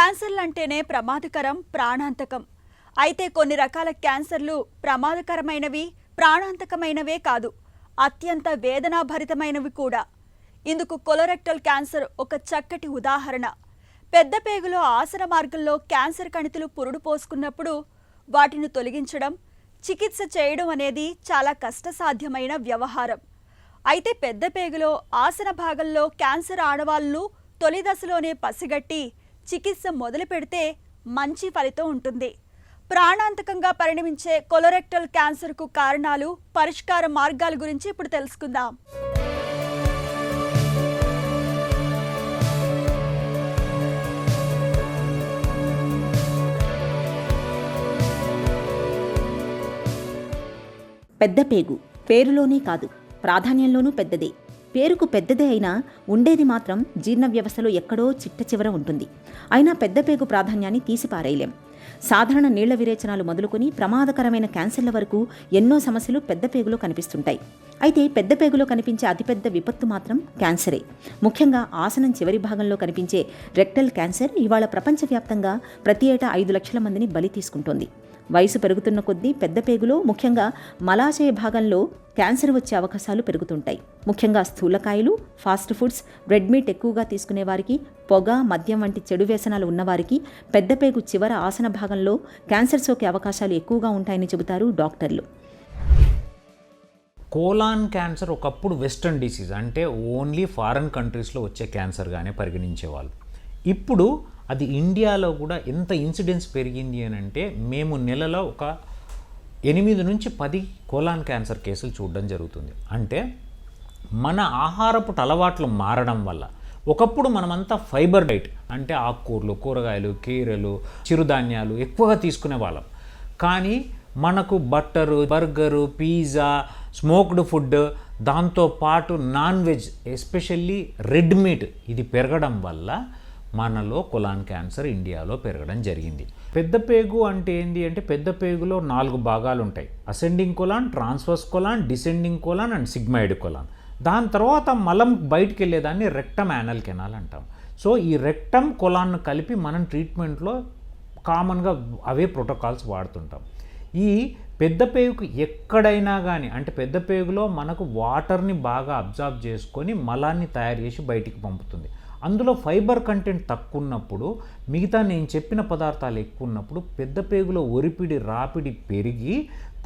క్యాన్సర్లంటేనే ప్రమాదకరం, ప్రాణాంతకం. అయితే కొన్ని రకాల క్యాన్సర్లు ప్రమాదకరమైనవి, ప్రాణాంతకమైనవే కాదు, అత్యంత వేదనాభరితమైనవి కూడా. ఇందుకు కొలరెక్టల్ క్యాన్సర్ ఒక చక్కటి ఉదాహరణ. పెద్ద పేగులో ఆసన మార్గంలో క్యాన్సర్ కణితులు పురుడు పోసుకున్నప్పుడు వాటిని తొలగించడం, చికిత్స చేయడం అనేది చాలా కష్టసాధ్యమైన వ్యవహారం. అయితే పెద్ద పేగులో ఆసన భాగంలో క్యాన్సర్ ఆడవాళ్ళు తొలి దశలోనే పసిగట్టి చికిత్స మొదలు పెడితే మంచి ఫలితం ఉంటుంది. ప్రాణాంతకంగా పరిణమించే కొలరెక్టల్ క్యాన్సర్కు కారణాలు, పరిష్కార మార్గాల గురించి ఇప్పుడు తెలుసుకుందాం. పెద్ద పేగు పేరులోనే కాదు, ప్రాధాన్యంలోనూ పెద్దదే. పేరుకు పెద్దదే అయినా ఉండేది మాత్రం జీర్ణ వ్యవస్థలో ఎక్కడో చిట్ట చివర ఉంటుంది. అయినా పెద్ద పేగు ప్రాధాన్యాన్ని తీసిపారేయలేం. సాధారణ నీళ్ల విరేచనాలు మొదలుకొని ప్రమాదకరమైన క్యాన్సర్ల వరకు ఎన్నో సమస్యలు పెద్ద పేగులో కనిపిస్తుంటాయి. అయితే పెద్ద పేగులో కనిపించే అతిపెద్ద విపత్తు మాత్రం క్యాన్సరే. ముఖ్యంగా ఆసనం చివరి భాగంలో కనిపించే రెక్టల్ క్యాన్సర్ ఇవాళ ప్రపంచవ్యాప్తంగా ప్రతి ఏటా 5 లక్షల మందిని బలి తీసుకుంటోంది. వయసు పెరుగుతున్న కొద్దీ పెద్ద పేగులో, ముఖ్యంగా మలాశయ భాగంలో క్యాన్సర్ వచ్చే అవకాశాలు పెరుగుతుంటాయి. ముఖ్యంగా స్థూలకాయలు, ఫాస్ట్ ఫుడ్స్, రెడ్ మీట్ ఎక్కువగా తీసుకునే వారికి, పొగ, మద్యం వంటి చెడు వ్యసనాలు ఉన్నవారికి పెద్ద పేగు చివర ఆసన భాగంలో క్యాన్సర్ సోకే అవకాశాలు ఎక్కువగా ఉంటాయని చెబుతారు డాక్టర్లు. కోలాన్ క్యాన్సర్ ఒకప్పుడు వెస్టర్న్ డిసీజ్, అంటే ఓన్లీ ఫారెన్ కంట్రీస్లో వచ్చే క్యాన్సర్గానే పరిగణించేవాళ్ళు. ఇప్పుడు అది ఇండియాలో కూడా ఎంత ఇన్సిడెన్స్ పెరిగింది అని అంటే, మేము నెలలో ఒక 8 నుంచి 10 కోలాన్ క్యాన్సర్ కేసులు చూడడం జరుగుతుంది. అంటే మన ఆహారపు అలవాట్లు మారడం వల్ల, ఒకప్పుడు మనమంతా ఫైబర్ డైట్ అంటే ఆకుకూరలు, కూరగాయలు, కీరలు, చిరుధాన్యాలు ఎక్కువగా తీసుకునే వాళ్ళం. కానీ మనకు butter, burger, pizza, smoked food, దాంతోపాటు non veg, especially red meat ఇది పెరగడం వల్ల మనలో కొలాన్ క్యాన్సర్ ఇండియాలో పెరగడం జరిగింది. పెద్ద పేగు అంటే ఏంటి అంటే, పెద్ద పేగులో 4 భాగాలు ఉంటాయి: ascending colon, transverse colon, descending colon and sigmoid colon. దాని తర్వాత మలం బయటికి వెళ్ళేదాన్ని రెక్టమ్ యానల్ కెనాల్ అంటాం. సో ఈ రెక్టమ్ కొలాన్ను కలిపి మనం ట్రీట్మెంట్లో కామన్గా అవే ప్రోటోకాల్స్ వాడుతుంటాం. ఈ పెద్ద పేగుకు ఎక్కడైనా కానీ, అంటే పెద్ద పేగులో మనకు వాటర్ని బాగా అబ్జార్బ్ చేసుకొని మలాన్ని తయారు చేసి బయటికి పంపుతుంది. అందులో ఫైబర్ కంటెంట్ తక్కువ ఉన్నప్పుడు, మిగతా నేను చెప్పిన పదార్థాలు ఎక్కువ ఉన్నప్పుడు పెద్ద పేగులో ఒరిపిడి, రాపిడి పెరిగి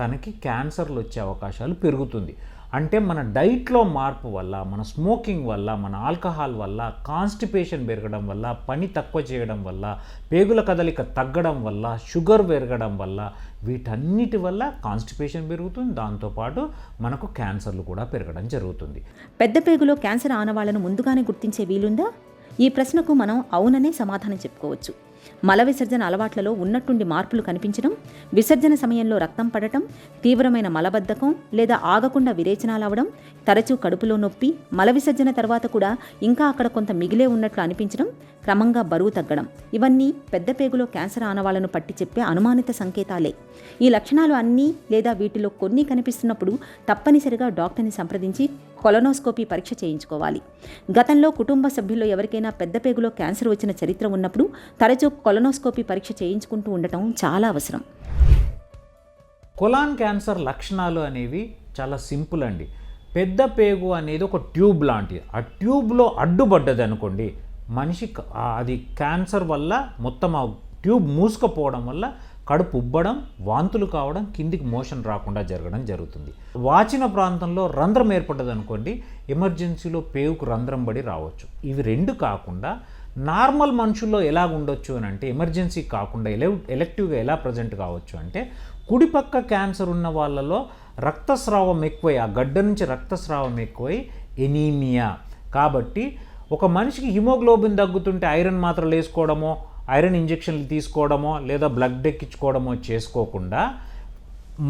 తనకి క్యాన్సర్లు వచ్చే అవకాశాలు పెరుగుతుంది. అంటే మన డైట్లో మార్పు వల్ల, మన స్మోకింగ్ వల్ల, మన ఆల్కహాల్ వల్ల, కాన్స్టిపేషన్ పెరగడం వల్ల, పని తక్కువ చేయడం వల్ల, పేగుల కదలిక తగ్గడం వల్ల, షుగర్ పెరగడం వల్ల, వీటన్నిటి వల్ల కాన్స్టిపేషన్ పెరుగుతుంది. దాంతోపాటు మనకు క్యాన్సర్లు కూడా పెరగడం జరుగుతుంది. పెద్ద పేగులో క్యాన్సర్ ఆనవాళ్లను ముందుగానే గుర్తించే వీలుందా? ఈ ప్రశ్నకు మనం అవుననే సమాధానం చెప్పుకోవచ్చు. మల విసర్జన అలవాట్లలో ఉన్నట్టుండి మార్పులు కనిపించడం, విసర్జన సమయంలో రక్తం పడటం, తీవ్రమైన మలబద్ధకం లేదా ఆగకుండా విరేచనాలు అవడం, తరచూ కడుపులో నొప్పి, మల విసర్జన తర్వాత కూడా ఇంకా అక్కడ కొంత మిగిలే ఉన్నట్లు అనిపించడం, క్రమంగా బరువు తగ్గడం, ఇవన్నీ పెద్ద పేగులో క్యాన్సర్ ఆనవాళ్లను పట్టి చెప్పే అనుమానిత సంకేతాలే. ఈ లక్షణాలు అన్నీ లేదా వీటిలో కొన్ని కనిపిస్తున్నప్పుడు తప్పనిసరిగా డాక్టర్ని సంప్రదించి కొలనోస్కోపీ పరీక్ష చేయించుకోవాలి. గతంలో కుటుంబ సభ్యుల్లో ఎవరికైనా పెద్ద పేగులో క్యాన్సర్ వచ్చిన చరిత్ర ఉన్నప్పుడు తరచూ కొలనోస్కోపీ పరీక్ష చేయించుకుంటూ ఉండటం చాలా అవసరం. కొలాన్ క్యాన్సర్ లక్షణాలు అనేవి చాలా సింపుల్ అండి. పెద్ద పేగు అనేది ఒక ట్యూబ్ లాంటిది. ఆ ట్యూబ్లో అడ్డుపడ్డది అనుకోండి, మనిషి అది క్యాన్సర్ వల్ల మొత్తం ఆ ట్యూబ్ మూసుకుపోవడం వల్ల కడుపు ఉబ్బడం, వాంతులు కావడం, కిందికి మోషన్ రాకుండా జరగడం జరుగుతుంది. వాచిన ప్రాంతంలో రంధ్రం ఏర్పడ్డది అనుకోండి, ఎమర్జెన్సీలో పేగుకు రంధ్రం పడి రావచ్చు. ఇవి 2 కాకుండా నార్మల్ మనుషుల్లో ఎలా ఉండొచ్చు అని అంటే, ఎమర్జెన్సీ కాకుండా ఎలెక్టివ్గా ఎలా ప్రజెంట్ కావచ్చు అంటే, కుడిపక్క క్యాన్సర్ ఉన్న వాళ్ళలో రక్తస్రావం ఎక్కువై, ఆ గడ్డ నుంచి రక్తస్రావం ఎక్కువై ఎనీమియా. కాబట్టి ఒక మనిషికి హిమోగ్లోబిన్ తగ్గుతుంటే ఐరన్ మాత్రలు వేసుకోవడమో, ఐరన్ ఇంజెక్షన్లు తీసుకోవడమో లేదా బ్లడ్ ఎక్కించుకోవడమో చేసుకోకుండా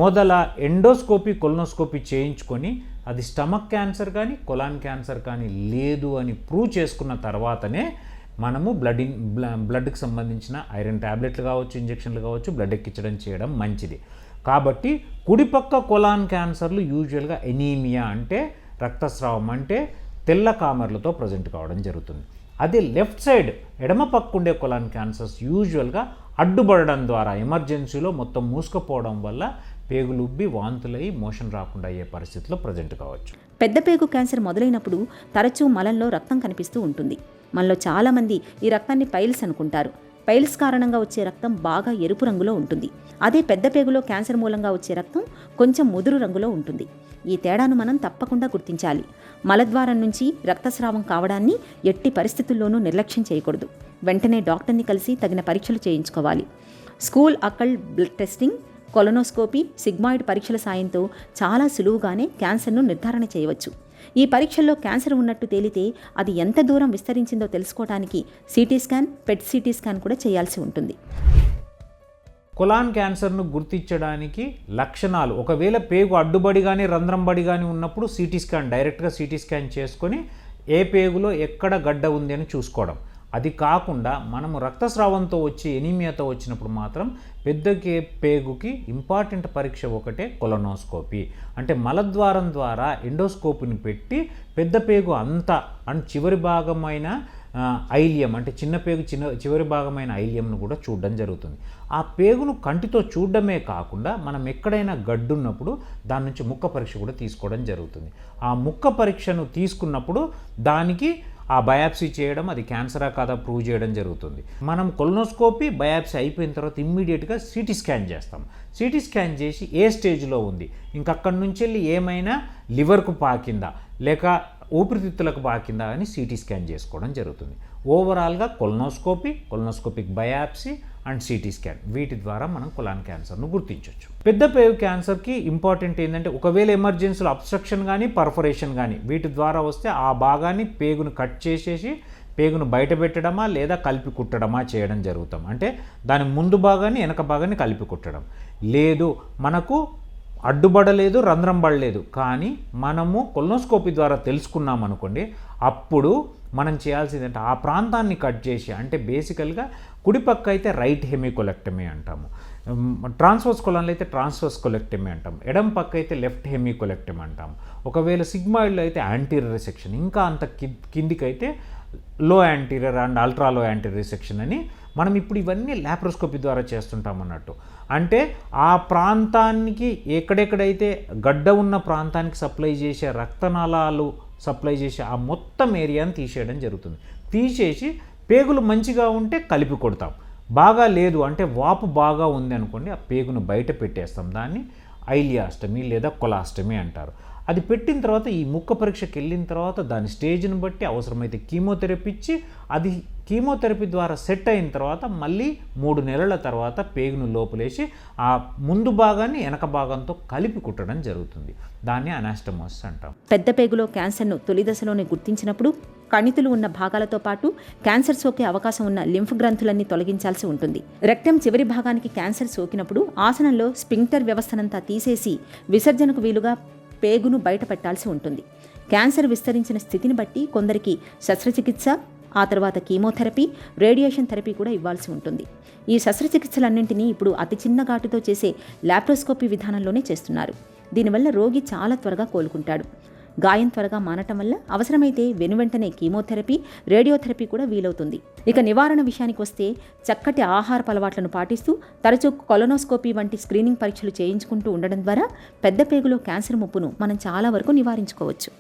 మొదల ఎండోస్కోపీ, కొలనోస్కోపీ చేయించుకొని అది స్టమక్ క్యాన్సర్ కానీ కొలాన్ క్యాన్సర్ కానీ లేదు అని ప్రూవ్ చేసుకున్న తర్వాతనే మనము బ్లడ్కి సంబంధించిన ఐరన్ ట్యాబ్లెట్లు కావచ్చు, ఇంజెక్షన్లు కావచ్చు, బ్లడ్ ఎక్కించడం చేయడం మంచిది. కాబట్టి కుడిపక్క కొలాన్ క్యాన్సర్లు యూజువల్గా ఎనీమియా అంటే రక్తస్రావం, అంటే తెల్ల కామర్లతో ప్రజెంట్ కావడం జరుగుతుంది. అదే లెఫ్ట్ సైడ్ ఎడమ పక్క ఉండే కొలాన్ క్యాన్సర్స్ యూజువల్గా అడ్డుపడడం ద్వారా ఎమర్జెన్సీలో మొత్తం మూసుకుపోవడం వల్ల పేగులు ఉబ్బి వాంతులై మోషన్ రాకుండా అయ్యే పరిస్థితిలో ప్రజెంట్ కావచ్చు. పెద్ద పేగు క్యాన్సర్ మొదలైనప్పుడు తరచూ మలంలో రక్తం కనిపిస్తూ ఉంటుంది. మనలో చాలామంది ఈ రక్తాన్ని పైల్స్ అనుకుంటారు. పైల్స్ కారణంగా వచ్చే రక్తం బాగా ఎరుపు రంగులో ఉంటుంది. అదే పెద్ద పేగులో క్యాన్సర్ మూలంగా వచ్చే రక్తం కొంచెం ముదురు రంగులో ఉంటుంది. ఈ తేడాను మనం తప్పకుండా గుర్తించాలి. మలద్వారం నుంచి రక్తస్రావం కావడాన్ని ఎట్టి పరిస్థితుల్లోనూ నిర్లక్ష్యం చేయకూడదు. వెంటనే డాక్టర్ని కలిసి తగిన పరీక్షలు చేయించుకోవాలి. School occult blood testing, colonoscopy, sigmoid పరీక్షల సాయంతో చాలా సులువుగానే క్యాన్సర్ను నిర్ధారణ చేయవచ్చు. ఈ పరీక్షల్లో క్యాన్సర్ ఉన్నట్టు తేలితే అది ఎంత దూరం విస్తరించిందో తెలుసుకోవడానికి CT scan, PET CT scan కూడా చేయాల్సి ఉంటుంది. కొలాన్ క్యాన్సర్ను గుర్తించడానికి లక్షణాలు, ఒకవేళ పేగు అడ్డుబడి కానీ రంధ్రం బడి కానీ ఉన్నప్పుడు సిటీ స్కాన్, డైరెక్ట్గా సిటీ స్కాన్ చేసుకొని ఏ పేగులో ఎక్కడ గడ్డ ఉంది అని చూసుకోవడం. అది కాకుండా మనము రక్తస్రావంతో వచ్చి ఎనీమియాతో వచ్చినప్పుడు మాత్రం పెద్ద పేగుకి ఇంపార్టెంట్ పరీక్ష ఒకటే కొలనోస్కోపీ. అంటే మలద్వారం ద్వారా ఎండోస్కోప్ని పెట్టి పెద్ద పేగు అంతా అండ్ చివరి భాగమైన ఐలియం, అంటే చిన్న పేగు చివరి భాగమైన ఐలియంను కూడా చూడడం జరుగుతుంది. ఆ పేగును కంటితో చూడడమే కాకుండా మనం ఎక్కడైనా గడ్డున్నప్పుడు దాని నుంచి ముక్క పరీక్ష కూడా తీసుకోవడం జరుగుతుంది. ఆ ముక్క పరీక్షను తీసుకున్నప్పుడు దానికి ఆ బయాప్సీ చేయడం, అది క్యాన్సరా కాదా ప్రూవ్ చేయడం జరుగుతుంది. మనం కొలనోస్కోపీ బయాప్సీ అయిపోయిన తర్వాత ఇమ్మీడియట్గా సిటీ స్కాన్ చేస్తాం. సిటీ స్కాన్ చేసి ఏ స్టేజ్లో ఉంది, ఇంకక్కడి నుంచి వెళ్ళి ఏమైనా లివర్కు పాకిందా లేక ఊపిరితిత్తులకు పాకిందా అని సిటీ స్కాన్ చేసుకోవడం జరుగుతుంది. ఓవరాల్గా కొలనోస్కోపిక్ బయాప్సీ అండ్ సిటీ స్కాన్, వీటి ద్వారా మనం కొలాన్ క్యాన్సర్ను గుర్తించవచ్చు. పెద్ద పేగు క్యాన్సర్కి ఇంపార్టెంట్ ఏంటంటే ఒకవేళ ఎమర్జెన్సీలో అబ్స్ట్రక్షన్ కానీ పర్ఫొరేషన్ కానీ వీటి ద్వారా వస్తే ఆ భాగాన్ని పేగును కట్ చేసేసి పేగును బయట పెట్టడమా లేదా కలిపి కుట్టడమా చేయడం జరుగుతాం. అంటే దాని ముందు భాగాన్ని వెనక భాగాన్ని కలిపి కుట్టడం. లేదు మనకు అడ్డుపడలేదు, రంధ్రం పడలేదు, కానీ మనము కొలనోస్కోపీ ద్వారా తెలుసుకున్నాం అనుకోండి, అప్పుడు మనం చేయాల్సింది అంటే ఆ ప్రాంతాన్ని కట్ చేసి, అంటే బేసికల్గా కుడిపక్క అయితే రైట్ హెమికోలెక్టమీ అంటాము, ట్రాన్స్వర్స్ కొలాన్లో అయితే ట్రాన్స్వర్స్ కొలెక్టమీ అంటాము, ఎడం పక్క అయితే లెఫ్ట్ హెమికోలెక్టమీ అంటాము. ఒకవేళ సిగ్మాయిడ్లో అయితే యాంటీరియర్ రిసెక్షన్, ఇంకా అంత కిందికైతే low anterior and ultra low anterior resection అని మనం ఇప్పుడు ఇవన్నీ ల్యాప్రోస్కోపీ ద్వారా చేస్తుంటాం అన్నట్టు. అంటే ఆ ప్రాంతానికి ఎక్కడెక్కడైతే గడ్డ ఉన్న ప్రాంతానికి సప్లై చేసే రక్తనాళాలు సప్లై చేసే ఆ మొత్తం ఏరియాని తీసేయడం జరుగుతుంది. తీసేసి పేగులు మంచిగా ఉంటే కలిపి కొడతాం, బాగా లేదు అంటే వాపు బాగా ఉంది అనుకోండి ఆ పేగును బయట పెట్టేస్తాం. దాన్ని ఐలియాస్టమీ లేదా కొలాస్టమీ అంటారు. అది పెట్టిన తర్వాత ఈ ముక్క పరీక్షకి వెళ్ళిన తర్వాత దాని స్టేజ్ని బట్టి అవసరమైతే కీమోథెరపీ ఇచ్చి, అది కీమోథెరపీ ద్వారా సెట్ అయిన తర్వాత మళ్ళీ 3 నెలల తర్వాత పేగును లోపలేసి ఆ ముందు భాగాన్ని వెనక భాగంతో కలిపి కుట్టడం జరుగుతుంది. దాన్ని అనాస్టమోసిస్ అంటాం. పెద్ద పేగులో క్యాన్సర్ను తొలి దశలోనే గుర్తించినప్పుడు కణితులు ఉన్న భాగాలతో పాటు క్యాన్సర్ సోకే అవకాశం ఉన్న లింఫ్ గ్రంథులన్నీ తొలగించాల్సి ఉంటుంది. రెక్టమ్ చివరి భాగానికి క్యాన్సర్ సోకినప్పుడు ఆసనంలో స్పింక్టర్ వ్యవస్థనంతా తీసేసి విసర్జనకు వీలుగా పేగును బయట పెట్టాల్సి ఉంటుంది. క్యాన్సర్ విస్తరించిన స్థితిని బట్టి కొందరికి శస్త్రచికిత్స, ఆ తర్వాత కీమోథెరపీ, రేడియేషన్ థెరపీ కూడా ఇవ్వాల్సి ఉంటుంది. ఈ శస్త్రచికిత్సలన్నింటినీ ఇప్పుడు అతి చిన్న ఘాటుతో చేసే ల్యాప్రోస్కోపీ విధానంలోనే చేస్తున్నారు. దీనివల్ల రోగి చాలా త్వరగా కోలుకుంటాడు. గాయం త్వరగా మానటం వల్ల అవసరమైతే వెనువెంటనే కీమోథెరపీ, రేడియోథెరపీ కూడా వీలవుతుంది. ఇక నివారణ విషయానికి వస్తే చక్కటి ఆహారపు అలవాట్లను పాటిస్తూ తరచూ కొలనోస్కోపీ వంటి స్క్రీనింగ్ పరీక్షలు చేయించుకుంటూ ఉండడం ద్వారా పెద్ద పేగులో క్యాన్సర్ ముప్పును మనం చాలా వరకు నివారించుకోవచ్చు.